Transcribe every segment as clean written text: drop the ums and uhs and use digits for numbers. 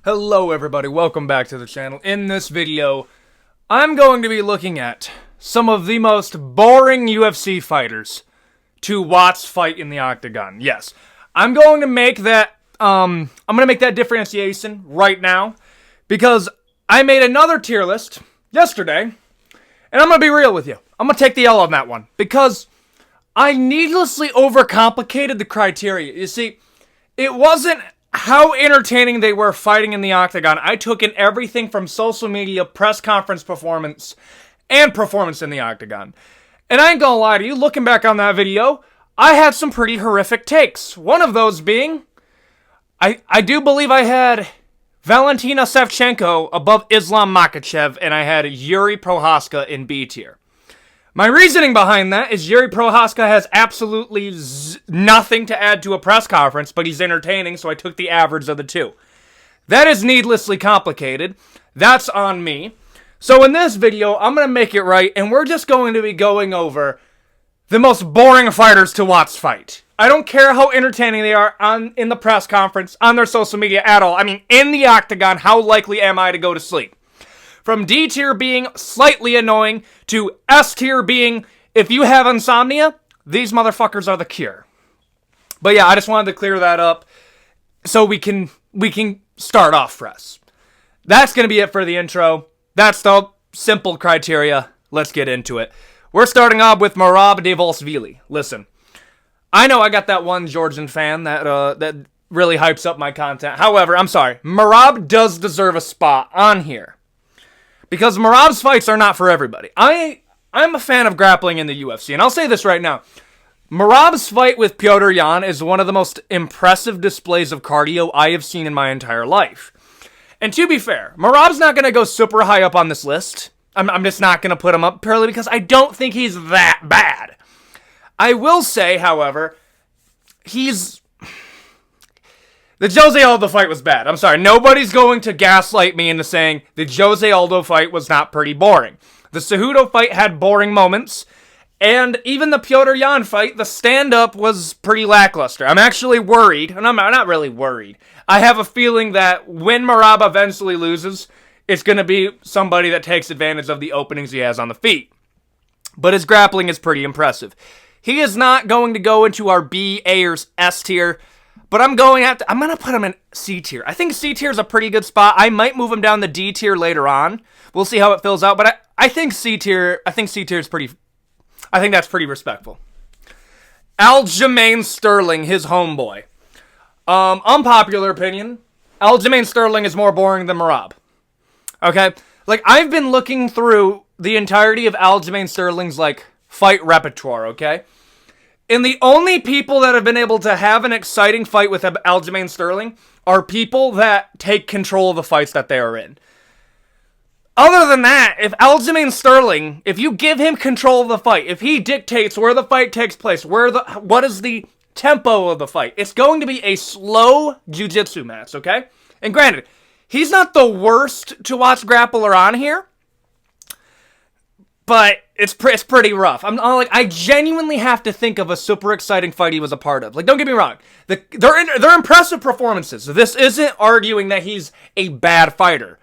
Hello everybody, welcome back to the channel. In this video, I'm going to be looking at some of the most boring UFC fighters to watch fight in the octagon. Yes, I'm going to make that differentiation right now because I made another tier list yesterday, and I'm going to be real with you. I'm going to take the L on that one because I needlessly overcomplicated the criteria. You see, it wasn't how entertaining they were fighting in the octagon. I took in everything from social media, press conference performance, and performance in the octagon. And I ain't gonna lie to you, looking back on that video, I had some pretty horrific takes. One of those being, I do believe I had Valentina Shevchenko above Islam Makhachev, and I had Yuri Prochazka in B tier. My reasoning behind that is Yuri Prochazka has absolutely nothing to add to a press conference, but he's entertaining, so I took the average of the two. That is needlessly complicated. That's on me. So in this video, I'm going to make it right, and we're just going to be going over the most boring fighters to watch fight. I don't care how entertaining they are in the press conference, on their social media at all. I mean, in the octagon, how likely am I to go to sleep? From D tier being slightly annoying to S tier being, if you have insomnia, these motherfuckers are the cure. But yeah, I just wanted to clear that up so we can start off fresh. That's going to be it for the intro. That's the simple criteria. Let's get into it. We're starting off with Merab Dvalishvili. Listen, I know I got that one Georgian fan that really hypes up my content. However, I'm sorry. Merab does deserve a spot on here, because Merab's fights are not for everybody. I'm a fan of grappling in the UFC, and I'll say this right now. Merab's fight with Petr Yan is one of the most impressive displays of cardio I have seen in my entire life. And to be fair, Merab's not going to go super high up on this list. I'm just not going to put him up purely because I don't think he's that bad. I will say, however, the Jose Aldo fight was bad. I'm sorry. Nobody's going to gaslight me into saying the Jose Aldo fight was not pretty boring. The Cejudo fight had boring moments, and even the Petr Yan fight, the stand-up was pretty lackluster. I'm actually worried, and I'm not really worried. I have a feeling that when Merab eventually loses, it's going to be somebody that takes advantage of the openings he has on the feet. But his grappling is pretty impressive. He is not going to go into our B, A, or S tier, but I'm going to put him in C tier. I think C tier is a pretty good spot. I might move him down the D tier later on. We'll see how it fills out, but I think C tier is pretty, I think that's pretty respectful. Aljamain Sterling, his homeboy. Unpopular opinion, Aljamain Sterling is more boring than Merab. Okay? Like, I've been looking through the entirety of Aljamain Sterling's, fight repertoire, okay? And the only people that have been able to have an exciting fight with Aljamain Sterling are people that take control of the fights that they are in. Other than that, if Aljamain Sterling, if you give him control of the fight, if he dictates where the fight takes place, what is the tempo of the fight, it's going to be a slow jiu-jitsu match, okay? And granted, he's not the worst to watch grappler on here, but it's pretty rough. I genuinely have to think of a super exciting fight he was a part of. Don't get me wrong. They're impressive performances. This isn't arguing that he's a bad fighter.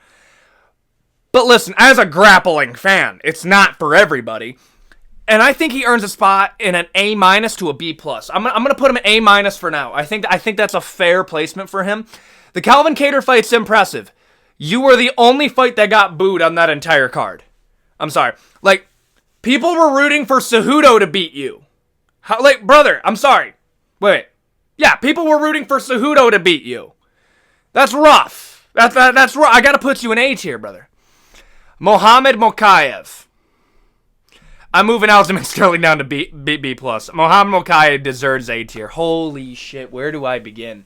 But listen, as a grappling fan, it's not for everybody. And I think he earns a spot in an A- to a B+. I'm gonna put him at A- for now. I think that's a fair placement for him. The Calvin Kattar fight's impressive. You were the only fight that got booed on that entire card. I'm sorry. People were rooting for Cejudo to beat you. Brother, I'm sorry. Wait. Yeah, people were rooting for Cejudo to beat you. That's rough. That's rough. I gotta put you in A tier, brother. Mohamed Mokaev. I'm moving Aljamain Sterling down to B+. Mohamed Mokaev deserves A tier. Holy shit, where do I begin?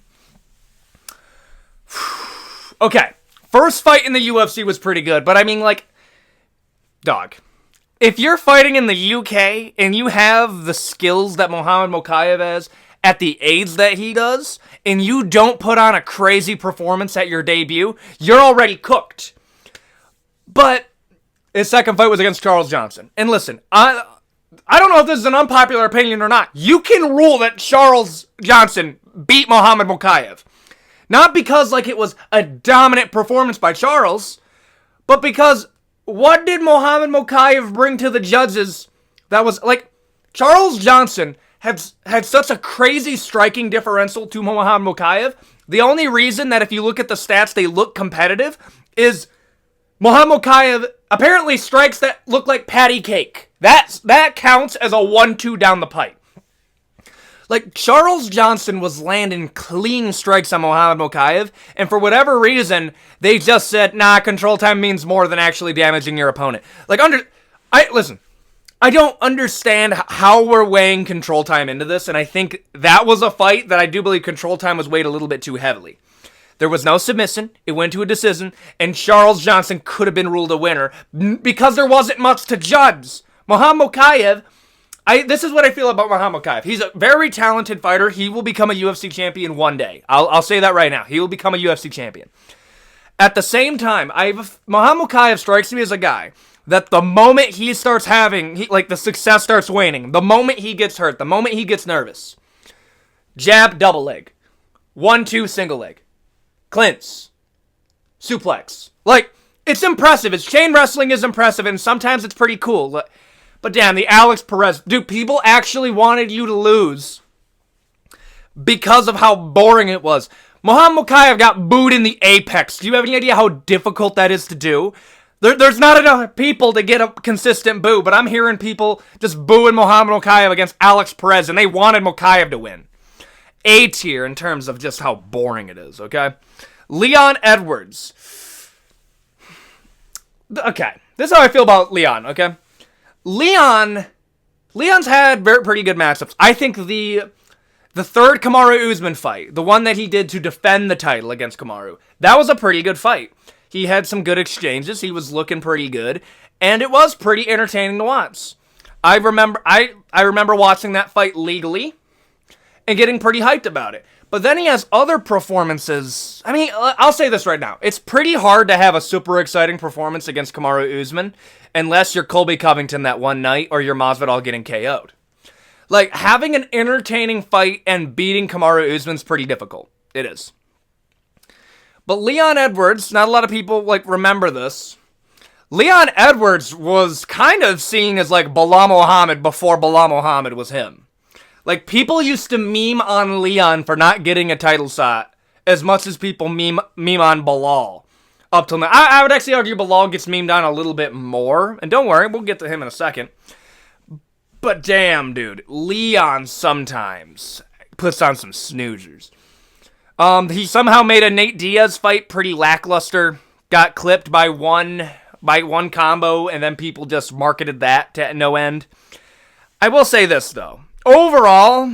Okay, first fight in the UFC was pretty good, but dog. If you're fighting in the UK and you have the skills that Mohamed Mokaev has at the age that he does, and you don't put on a crazy performance at your debut, you're already cooked. But his second fight was against Charles Johnson. And listen, I don't know if this is an unpopular opinion or not. You can rule that Charles Johnson beat Mohamed Mokaev. Not because, like, it was a dominant performance by Charles, but because what did Muhammad Mokaev bring to the judges that was, like, Charles Johnson had such a crazy striking differential to Muhammad Mokaev. The only reason that if you look at the stats, they look competitive is Muhammad Mokaev apparently strikes that look like patty cake. That counts as a 1-2 down the pipe. Like, Charles Johnson was landing clean strikes on Muhammad Mokaev, and for whatever reason, they just said, nah, control time means more than actually damaging your opponent. Like, listen, I don't understand how we're weighing control time into this, and I think that was a fight that I do believe control time was weighed a little bit too heavily. There was no submission, it went to a decision, and Charles Johnson could have been ruled a winner because there wasn't much to judge. Muhammad Mokaev, this is what I feel about Muhammad Mokaev. He's a very talented fighter. He will become a UFC champion one day. I'll say that right now. He will become a UFC champion. At the same time, Muhammad Mokaev strikes me as a guy that the moment he starts the success starts waning, the moment he gets hurt, the moment he gets nervous, jab, double leg, 1-2, single leg, clinch, suplex. Like, it's impressive. His chain wrestling is impressive, and sometimes it's pretty cool. But damn, the Alex Perez, dude, people actually wanted you to lose because of how boring it was. Muhammad Mokaev got booed in the apex. Do you have any idea how difficult that is to do? There's not enough people to get a consistent boo, but I'm hearing people just booing Muhammad Mokaev against Alex Perez, and they wanted Mokaev to win. A tier in terms of just how boring it is, okay? Leon Edwards. Okay, this is how I feel about Leon, okay? Leon's had pretty good matchups. I think the third Kamaru Usman fight, the one that he did to defend the title against Kamaru, that was a pretty good fight. He had some good exchanges. He was looking pretty good, and it was pretty entertaining to watch. I remember watching that fight legally and getting pretty hyped about it. But then he has other performances. I mean, I'll say this right now. It's pretty hard to have a super exciting performance against Kamaru Usman unless you're Colby Covington that one night or you're Masvidal getting KO'd. Like, having an entertaining fight and beating Kamaru Usman's pretty difficult. It is. But Leon Edwards, not a lot of people, remember this. Leon Edwards was kind of seen as, Bilal Muhammad before Bilal Muhammad was him. Like, people used to meme on Leon for not getting a title shot as much as people meme on Bilal up till now. I would actually argue Bilal gets memed on a little bit more. And don't worry, we'll get to him in a second. But damn, dude, Leon sometimes puts on some snoozers. He somehow made a Nate Diaz fight pretty lackluster. Got clipped by one combo, and then people just marketed that to no end. I will say this, though. Overall,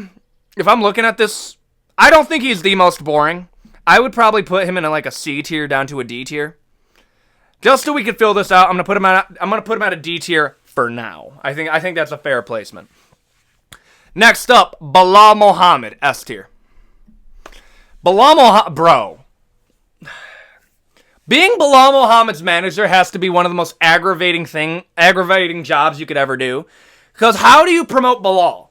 if I'm looking at this, I don't think he's the most boring. I would probably put him in a C tier down to a D tier. Just so we can fill this out, I'm gonna put him at a D tier for now. I think that's a fair placement. Next up, Bilal Muhammad, S tier. Bilal Muhammad, bro. Being Bilal Muhammad's manager has to be one of the most aggravating jobs you could ever do. Because how do you promote Bilal?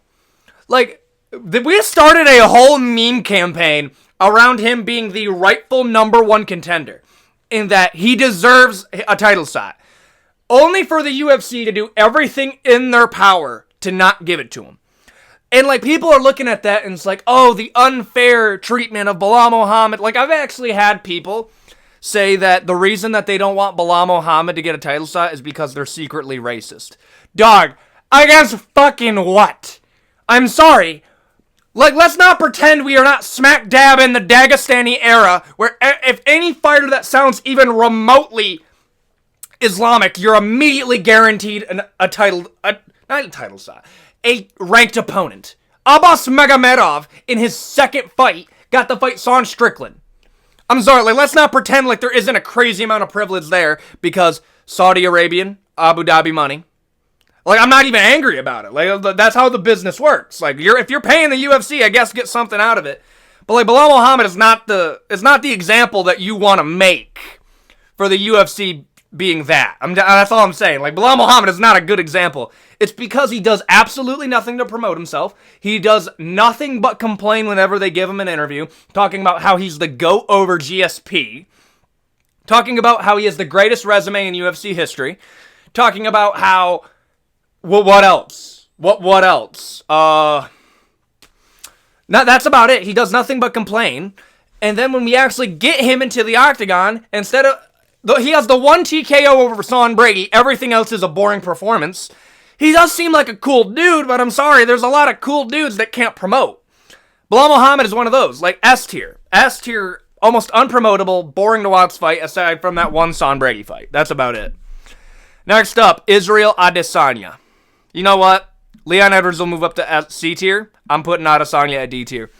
We started a whole meme campaign around him being the rightful number one contender. In that he deserves a title shot. Only for the UFC to do everything in their power to not give it to him. And, people are looking at that and it's oh, the unfair treatment of Bilal Muhammad. I've actually had people say that the reason that they don't want Bilal Muhammad to get a title shot is because they're secretly racist. Dog, against fucking what? I'm sorry. Let's not pretend we are not smack dab in the Dagestani era, where if any fighter that sounds even remotely Islamic, you're immediately guaranteed not a title shot, a ranked opponent. Abbas Magomedov, in his second fight, got to fight Sean Strickland. I'm sorry, let's not pretend like there isn't a crazy amount of privilege there, because Saudi Arabian, Abu Dhabi money. I'm not even angry about it. That's how the business works. If you're paying the UFC, I guess get something out of it. But Bilal Muhammad is not the example that you want to make for the UFC being that. That's all I'm saying. Like, Bilal Muhammad is not a good example. It's because he does absolutely nothing to promote himself. He does nothing but complain whenever they give him an interview, talking about how he's the GOAT over GSP, talking about how he has the greatest resume in UFC history, talking about how... Well, what else? What else? That's about it. He does nothing but complain. And then when we actually get him into the octagon, instead of... He has the one TKO over Sean Brady. Everything else is a boring performance. He does seem like a cool dude, but I'm sorry, there's a lot of cool dudes that can't promote. Bilal Muhammad is one of those, like S tier. S tier, almost unpromotable, boring to watch fight, aside from that one Sean Brady fight. That's about it. Next up, Israel Adesanya. You know what? Leon Edwards will move up to C tier. I'm putting Adesanya at D tier.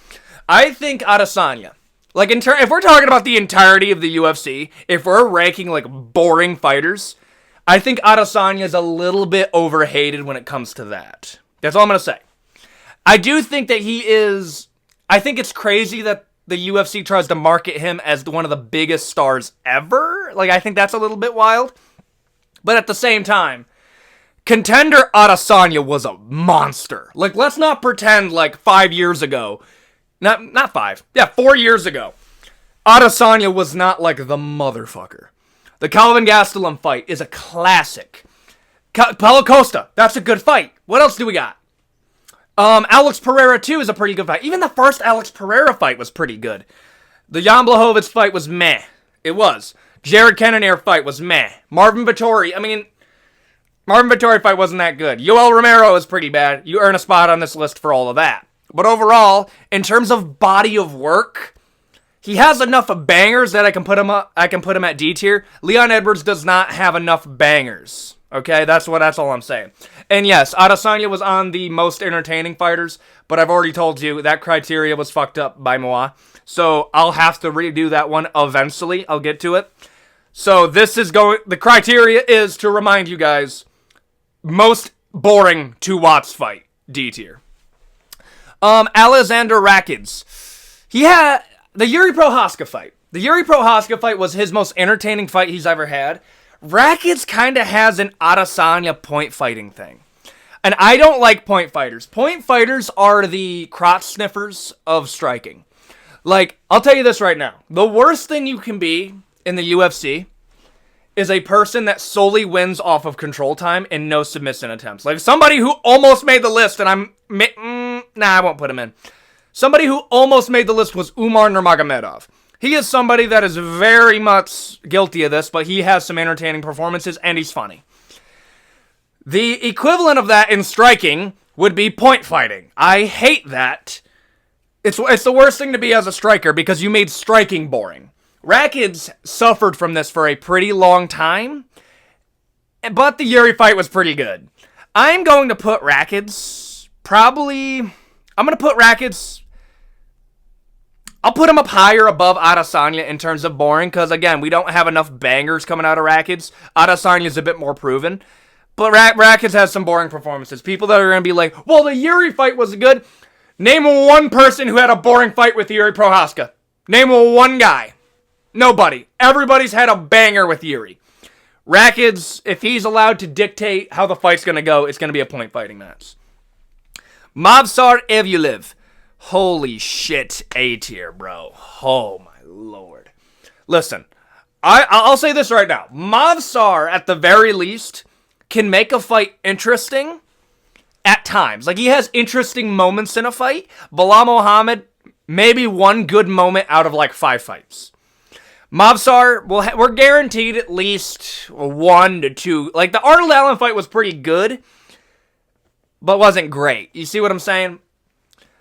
I think Adesanya, like if we're talking about the entirety of the UFC, if we're ranking like boring fighters, I think Adesanya is a little bit overhated when it comes to that. That's all I'm going to say. I do think that he is... I think it's crazy that the UFC tries to market him as one of the biggest stars ever. Like, I think that's a little bit wild. But at the same time, contender Adesanya was a monster. Like, let's not pretend like 5 years ago... Not 5. Yeah, 4 years ago. Adesanya was not like the motherfucker. The Calvin Gastelum fight is a classic. Paulo Costa, that's a good fight. What else do we got? Alex Pereira 2 is a pretty good fight. Even the first Alex Pereira fight was pretty good. The Jan Blachowicz fight was meh. It was. Jared Cannonier fight was meh. Marvin Vettori fight wasn't that good. Yoel Romero is pretty bad. You earn a spot on this list for all of that. But overall, in terms of body of work... He has enough of bangers that I can put him at D tier. Leon Edwards does not have enough bangers. Okay, that's all I'm saying. And yes, Adesanya was on the most entertaining fighters, but I've already told you that criteria was fucked up by Moa. So I'll have to redo that one eventually. I'll get to it. So the criteria is to remind you guys, most boring to watch fight, D tier. Alexander Rakic. He had... The Yuri Prochazka fight. The Yuri Prochazka fight was his most entertaining fight he's ever had. Rakic kind of has an Adesanya point fighting thing. And I don't like point fighters. Point fighters are the crotch sniffers of striking. Like, I'll tell you this right now. The worst thing you can be in the UFC is a person that solely wins off of control time and no submission attempts. Like, somebody who almost made the list, and I won't put him in. Somebody who almost made the list was Umar Nurmagomedov. He is somebody that is very much guilty of this, but he has some entertaining performances, and he's funny. The equivalent of that in striking would be point fighting. I hate that. It's the worst thing to be as a striker, because you made striking boring. Rakic suffered from this for a pretty long time, but the Yuri fight was pretty good. I'm going to put Rakic I'll put him up higher above Adesanya in terms of boring, because, again, we don't have enough bangers coming out of Rakic. Adesanya's a bit more proven. But Rakic has some boring performances. People that are going to be like, well, the Yuri fight was good. Name one person who had a boring fight with Yuri Prochazka. Name one guy. Nobody. Everybody's had a banger with Yuri. Rakic, if he's allowed to dictate how the fight's going to go, it's going to be a point fighting match. Movsar Evloev. Holy shit, A tier, bro. Oh, my lord. Listen, I'll say this right now. Movsar, at the very least, can make a fight interesting at times. Like, he has interesting moments in a fight. Bilal Muhammad, maybe one good moment out of, like, 5 fights. Movsar, we're guaranteed at least 1 to 2. Like, the Arnold Allen fight was pretty good, but wasn't great. You see what I'm saying?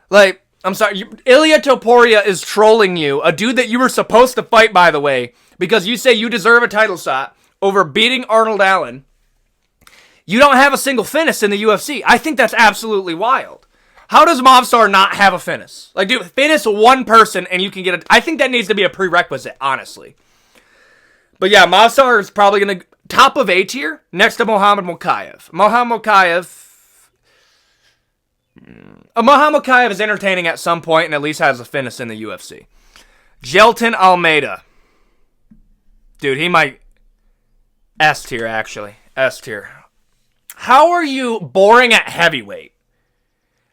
Like, I'm sorry, Ilya Topuria is trolling you, a dude that you were supposed to fight, by the way, because you say you deserve a title shot over beating Arnold Allen. You don't have a single finish in the UFC. I think that's absolutely wild. How does Movsar not have a finish? Like, dude, finish one person and you can get I think that needs to be a prerequisite, honestly. But yeah, Movsar is probably going to... Top of A tier, next to Mohamed Mokaev. Mohamed Mokaev is entertaining at some point and at least has a finish in the UFC. Jelton Almeida. Dude, he might... S tier, actually. S tier. How are you boring at heavyweight?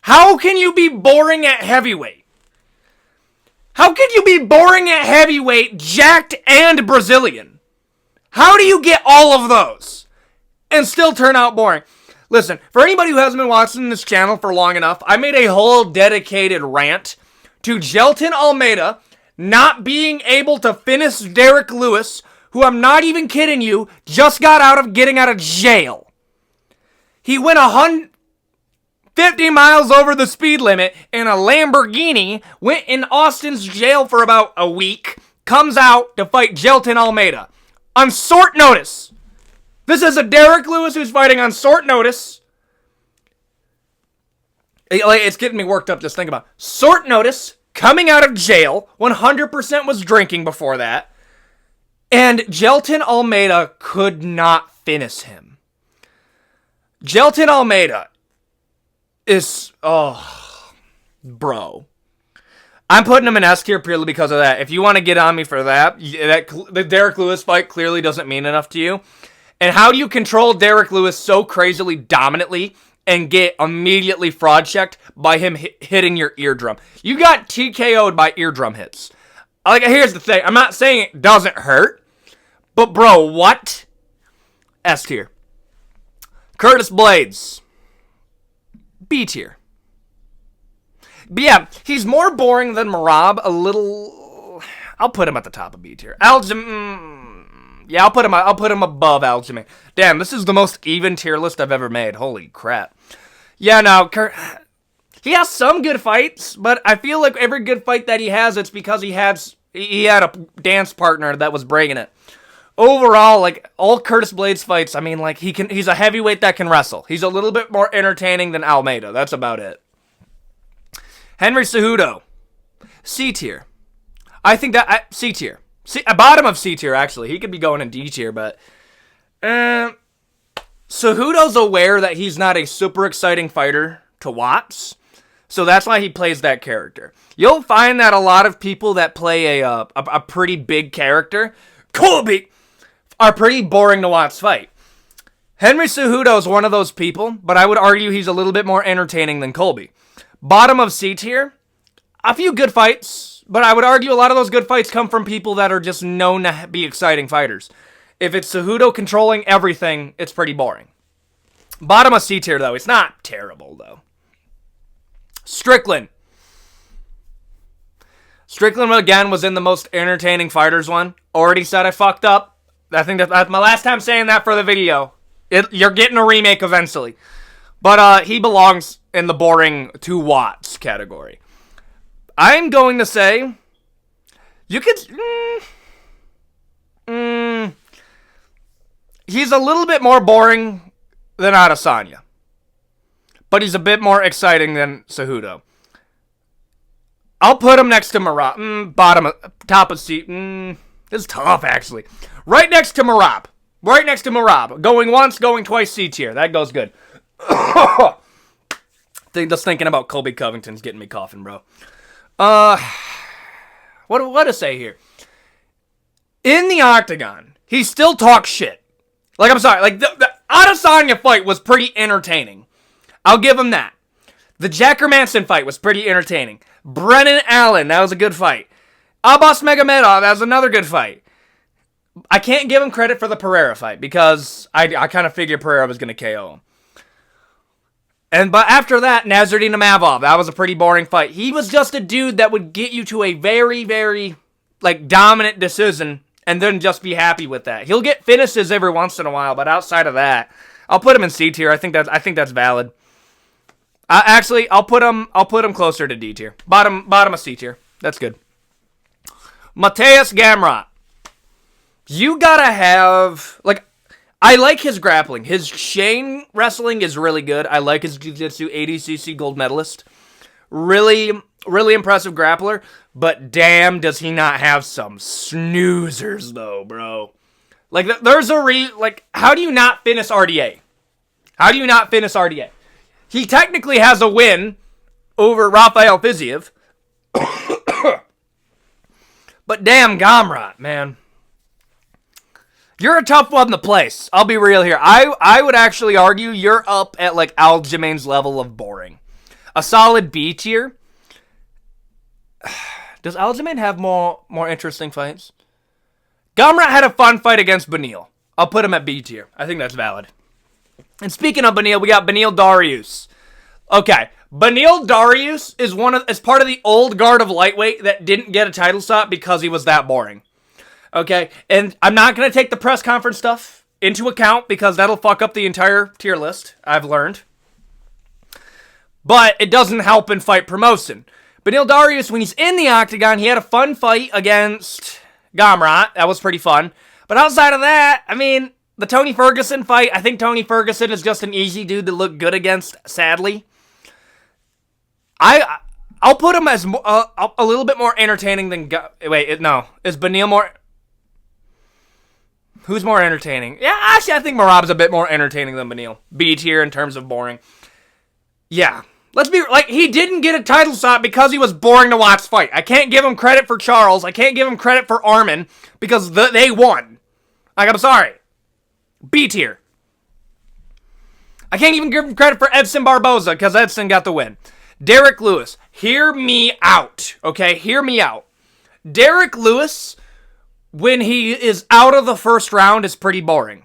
How can you be boring at heavyweight? How can you be boring at heavyweight, jacked and Brazilian? How do you get all of those and still turn out boring? Listen, for anybody who hasn't been watching this channel for long enough, I made a whole dedicated rant to Gelton Almeida not being able to finish Derek Lewis, who, I'm not even kidding you, just got getting out of jail. He went 150 miles over the speed limit in a Lamborghini, went in Austin's jail for about a week, comes out to fight Gelton Almeida on short notice. This is a Derek Lewis who's fighting on short notice. It's getting me worked up just thinking about it. Short notice, coming out of jail, 100% was drinking before that, and Gelton Almeida could not finish him. Gelton Almeida is, bro. I'm putting him in S tier purely because of that. If you want to get on me for that, the Derek Lewis fight clearly doesn't mean enough to you. And how do you control Derek Lewis so crazily dominantly and get immediately fraud checked by him hitting your eardrum? You got TKO'd by eardrum hits. Like, here's the thing. I'm not saying it doesn't hurt, but bro, what? S tier. Curtis Blades. B tier. But yeah, he's more boring than Merab a little. I'll put him at the top of B tier. Yeah, I'll put him above Aljamain. Damn, this is the most even tier list I've ever made. Holy crap. Yeah, no, he has some good fights, but I feel like every good fight that he has, it's because he had a dance partner that was bringing it. Overall, like, all Curtis Blades fights, I mean, like, he's a heavyweight that can wrestle. He's a little bit more entertaining than Almeida. That's about it. Henry Cejudo. C tier. I think that, C tier. Bottom of C tier, actually. He could be going in D tier, but Cejudo's aware that he's not a super exciting fighter to watch, so that's why he plays that character. You'll find that a lot of people that play a pretty big character, Colby, are pretty boring to watch fight. Henry Cejudo is one of those people, but I would argue he's a little bit more entertaining than Colby. Bottom of C tier, a few good fights, but I would argue a lot of those good fights come from people that are just known to be exciting fighters. If it's Cejudo controlling everything, it's pretty boring. Bottom of C tier, though. It's not terrible, though. Strickland. Strickland, again, was in the most entertaining fighters one. Already said I fucked up. I think that's my last time saying that for the video. You're getting a remake eventually. But he belongs in the boring 2 watts category. I'm going to say, you could, he's a little bit more boring than Adesanya, but he's a bit more exciting than Cejudo. I'll put him next to Merab, top of C. This is tough, actually. Right next to Merab. Going once, going twice, C tier. That goes good. Just thinking about Colby Covington's getting me coughing, bro. What to say here? In the octagon, he still talks shit. Like, I'm sorry, like, the Adesanya fight was pretty entertaining. I'll give him that. The Jacker Manson fight was pretty entertaining. Brennan Allen, that was a good fight. Abbas Magomedov, that was another good fight. I can't give him credit for the Pereira fight, because I kind of figured Pereira was going to KO him. But after that, Nasruddin Imavov, that was a pretty boring fight. He was just a dude that would get you to a very, very, like, dominant decision and then just be happy with that. He'll get finishes every once in a while, but outside of that, I'll put him in C tier. I think that's valid. Actually, I'll put him closer to D tier. Bottom of C tier. That's good. Mateus Gamrot. You gotta have, like, I like his grappling. His chain wrestling is really good. I like his jiu-jitsu, ADCC gold medalist. Really, really impressive grappler. But damn, does he not have some snoozers, though, bro. Like, there's how do you not finish RDA? How do you not finish RDA? He technically has a win over Rafael Fiziev. But damn, Gamrot, man. You're a tough one to place. I'll be real here. I would actually argue you're up at like Aljamain's level of boring. A solid B tier. Does Aljamain have more interesting fights? Gamrot had a fun fight against Beneil. I'll put him at B tier. I think that's valid. And speaking of Beneil, we got Beneil Dariush. Okay, Beneil Dariush is part of the old guard of lightweight that didn't get a title shot because he was that boring. Okay, and I'm not going to take the press conference stuff into account because that'll fuck up the entire tier list, I've learned. But it doesn't help in fight promotion. Beneil Dariush, when he's in the octagon, he had a fun fight against Gamrot. That was pretty fun. But outside of that, I mean, the Tony Ferguson fight, I think Tony Ferguson is just an easy dude to look good against, sadly. I'll put him as a little bit more entertaining than... Is Beneil more... Who's more entertaining? Yeah, actually, I think Merab's a bit more entertaining than Beneil. B tier in terms of boring. Yeah. Let's be... he didn't get a title shot because he was boring to watch fight. I can't give him credit for Charles. I can't give him credit for Arman because they won. I'm sorry. B tier. I can't even give him credit for Edson Barboza because Edson got the win. Derek Lewis. Hear me out. Okay? Hear me out. Derek Lewis... when he is out of the first round, is pretty boring.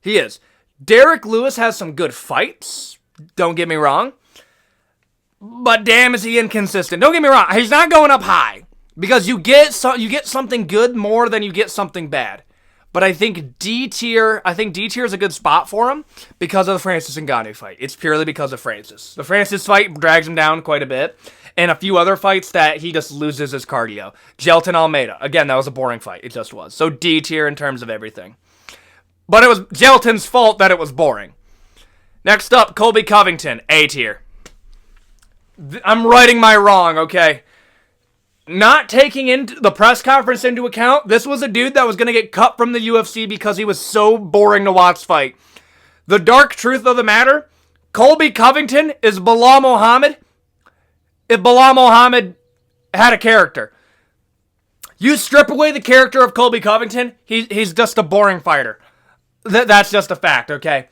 He is. Derek Lewis has some good fights. Don't get me wrong. But damn, is he inconsistent. Don't get me wrong. He's not going up high. Because you get something good more than you get something bad. But I think D tier is a good spot for him because of the Francis Ngannou fight. It's purely because of Francis. The Francis fight drags him down quite a bit. And a few other fights that he just loses his cardio. Gelton Almeida. Again, that was a boring fight. It just was. So D tier in terms of everything. But it was Gelton's fault that it was boring. Next up, Colby Covington. A tier. I'm righting my wrong, okay? Not taking into the press conference into account, this was a dude that was going to get cut from the UFC because he was so boring to watch fight. The dark truth of the matter, Colby Covington is Bilal Muhammad if Bilal Muhammad had a character. You strip away the character of Colby Covington, he's just a boring fighter. That's just a fact, okay?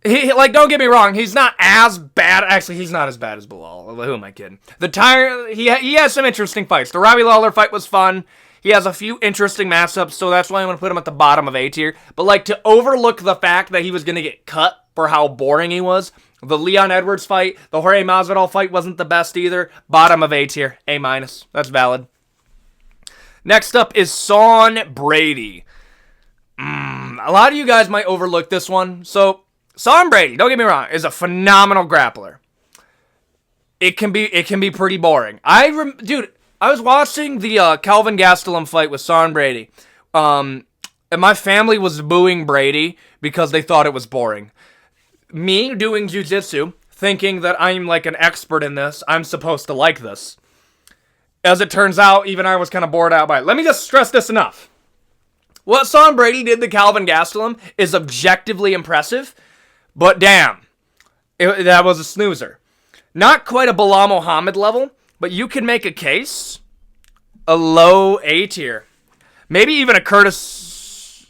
Don't get me wrong, he's not as bad. Actually, he's not as bad as Bilal. Who am I kidding? He has some interesting fights. The Robbie Lawler fight was fun. He has a few interesting matchups, so that's why I'm going to put him at the bottom of A tier. But to overlook the fact that he was going to get cut for how boring he was, the Leon Edwards fight, the Jorge Masvidal fight wasn't the best either. Bottom of A tier, A-. That's valid. Next up is Sean Brady. A lot of you guys might overlook this one. So, Sean Brady, don't get me wrong, is a phenomenal grappler. It can be pretty boring. Dude, I was watching the Calvin Gastelum fight with Sean Brady. And my family was booing Brady because they thought it was boring. Me doing jiu-jitsu, thinking that I'm like an expert in this, I'm supposed to like this. As it turns out, even I was kind of bored out by it. Let me just stress this enough. What Sean Brady did to Calvin Gastelum is objectively impressive, but damn, that was a snoozer. Not quite a Bilal Muhammad level, but you can make a case. A low A tier. Maybe even a Curtis...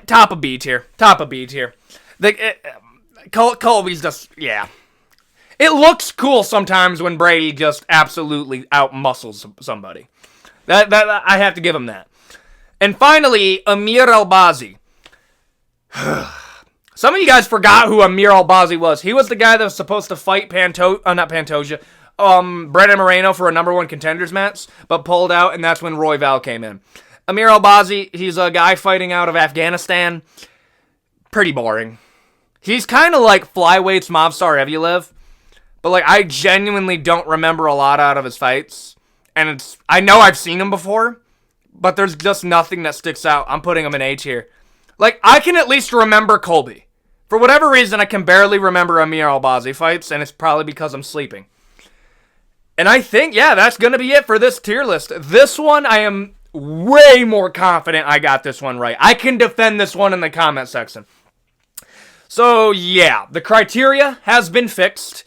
top of B tier. Top of B tier. Colby's just... yeah. It looks cool sometimes when Brady just absolutely out-muscles somebody. That I have to give him that. And finally, Amir Albazi. Some of you guys forgot who Amir Albazi was. He was the guy that was supposed to fight Brendan Moreno for a number one contenders match, but pulled out, and that's when Roy Val came in. Amir Albazi, he's a guy fighting out of Afghanistan. Pretty boring. He's kind of like flyweights Movsar Evloev, but I genuinely don't remember a lot out of his fights. And I know I've seen him before, but there's just nothing that sticks out. I'm putting him in A tier. I can at least remember Colby. For whatever reason, I can barely remember Amir Albazi fights, and it's probably because I'm sleeping. And I think, yeah, that's going to be it for this tier list. This one, I am way more confident I got this one right. I can defend this one in the comment section. So, yeah, the criteria has been fixed.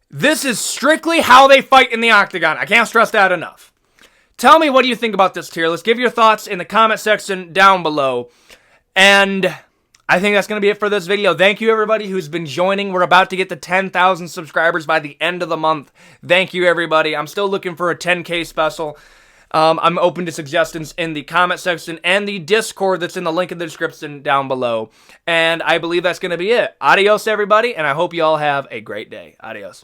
This is strictly how they fight in the octagon. I can't stress that enough. tell me what do you think about this tier list. Give your thoughts in the comment section down below. And I think that's going to be it for this video. Thank you, everybody who's been joining. We're about to get to 10,000 subscribers by the end of the month. Thank you, everybody. I'm still looking for a 10K special. I'm open to suggestions in the comment section and the Discord that's in the link in the description down below. And I believe that's going to be it. Adios, everybody, and I hope you all have a great day. Adios.